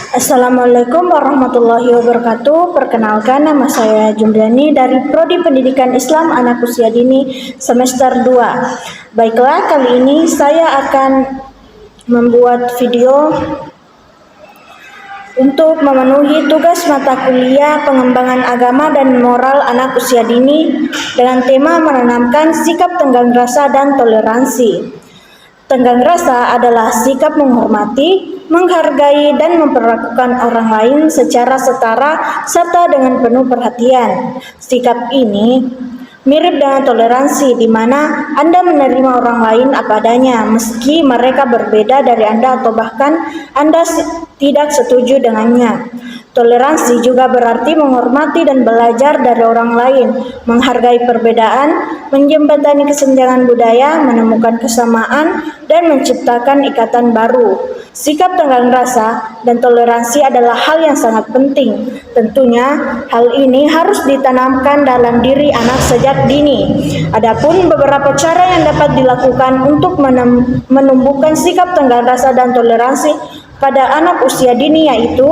Assalamualaikum warahmatullahi wabarakatuh. Perkenalkan, nama saya Jumriani dari Prodi Pendidikan Islam Anak Usia Dini semester 2. Baiklah, kali ini saya akan membuat video untuk memenuhi tugas mata kuliah pengembangan agama dan moral anak usia dini dengan tema menanamkan sikap tenggang rasa dan toleransi. Tenggang rasa adalah sikap menghormati, menghargai, dan memperlakukan orang lain secara setara serta dengan penuh perhatian. Sikap ini mirip dengan toleransi, di mana Anda menerima orang lain apa adanya, meski mereka berbeda dari Anda atau bahkan Anda tidak setuju dengannya. Toleransi juga berarti menghormati dan belajar dari orang lain, menghargai perbedaan, menjembatani kesenjangan budaya, menemukan kesamaan, dan menciptakan ikatan baru. Sikap tenggang rasa dan toleransi adalah hal yang sangat penting. Tentunya, hal ini harus ditanamkan dalam diri anak sejak dini. Adapun beberapa cara yang dapat dilakukan untuk menumbuhkan sikap tenggang rasa dan toleransi pada anak usia dini, yaitu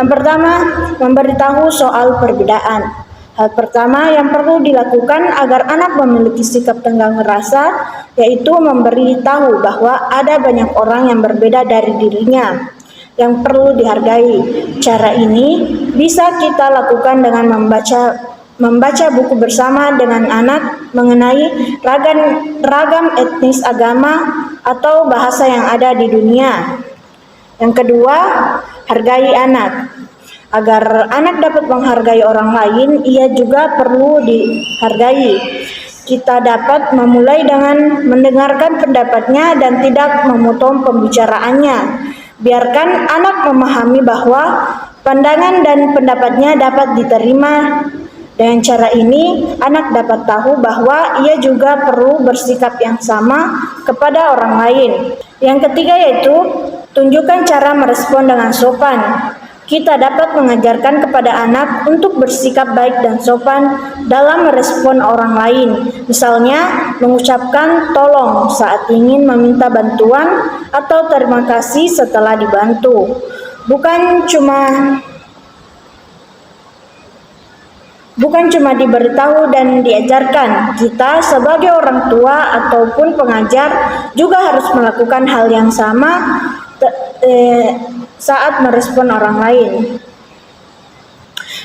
yang pertama, memberitahu soal perbedaan. Hal pertama yang perlu dilakukan agar anak memiliki sikap tenggang rasa yaitu memberitahu bahwa ada banyak orang yang berbeda dari dirinya yang perlu dihargai. Cara ini bisa kita lakukan dengan membaca buku bersama dengan anak mengenai ragam etnis, agama, atau bahasa yang ada di dunia. Yang kedua, hargai anak. Agar anak dapat menghargai orang lain, ia juga perlu dihargai. Kita dapat memulai dengan mendengarkan pendapatnya dan tidak memotong pembicaraannya. Biarkan anak memahami bahwa pandangan dan pendapatnya dapat diterima. Dengan cara ini, anak dapat tahu bahwa ia juga perlu bersikap yang sama kepada orang lain. Yang ketiga yaitu tunjukkan cara merespon dengan sopan. Kita dapat mengajarkan kepada anak untuk bersikap baik dan sopan dalam merespon orang lain. Misalnya, mengucapkan tolong saat ingin meminta bantuan atau terima kasih setelah dibantu. Bukan cuma diberitahu dan diajarkan, kita sebagai orang tua ataupun pengajar juga harus melakukan hal yang sama saat merespon orang lain.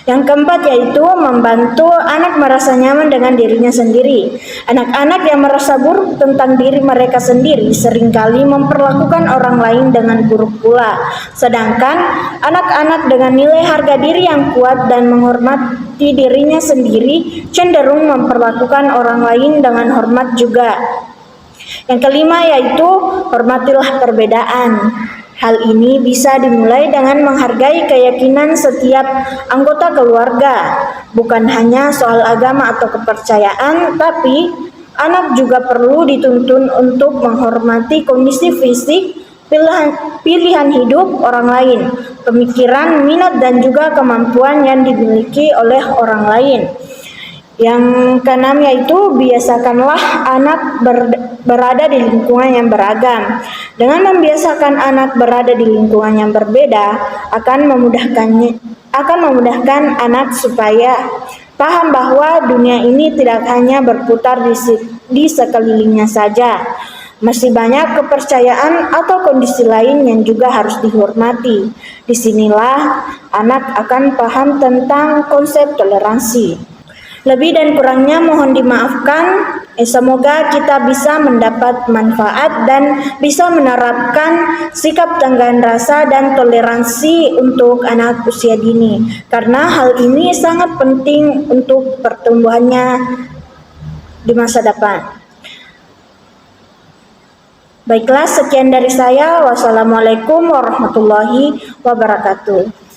Yang keempat yaitu membantu anak merasa nyaman dengan dirinya sendiri. Anak-anak yang merasa buruk tentang diri mereka sendiri seringkali memperlakukan orang lain dengan buruk pula. Sedangkan anak-anak dengan nilai harga diri yang kuat dan menghormati dirinya sendiri cenderung memperlakukan orang lain dengan hormat juga. Yang kelima yaitu hormatilah perbedaan. Hal ini bisa dimulai dengan menghargai keyakinan setiap anggota keluarga. Bukan hanya soal agama atau kepercayaan, tapi anak juga perlu dituntun untuk menghormati kondisi fisik, pilihan hidup orang lain, pemikiran, minat, dan juga kemampuan yang dimiliki oleh orang lain. Yang keenam yaitu biasakanlah anak berada di lingkungan yang beragam. Dengan membiasakan anak berada di lingkungan yang berbeda akan memudahkan anak supaya paham bahwa dunia ini tidak hanya berputar di sekelilingnya saja. Masih banyak kepercayaan atau kondisi lain yang juga harus dihormati. Disinilah anak akan paham tentang konsep toleransi. Lebih dan kurangnya mohon dimaafkan. Semoga kita bisa mendapat manfaat dan bisa menerapkan sikap tenggang rasa dan toleransi untuk anak usia dini. Karena hal ini sangat penting untuk pertumbuhannya di masa depan. Baiklah, sekian dari saya. Wassalamualaikum warahmatullahi wabarakatuh.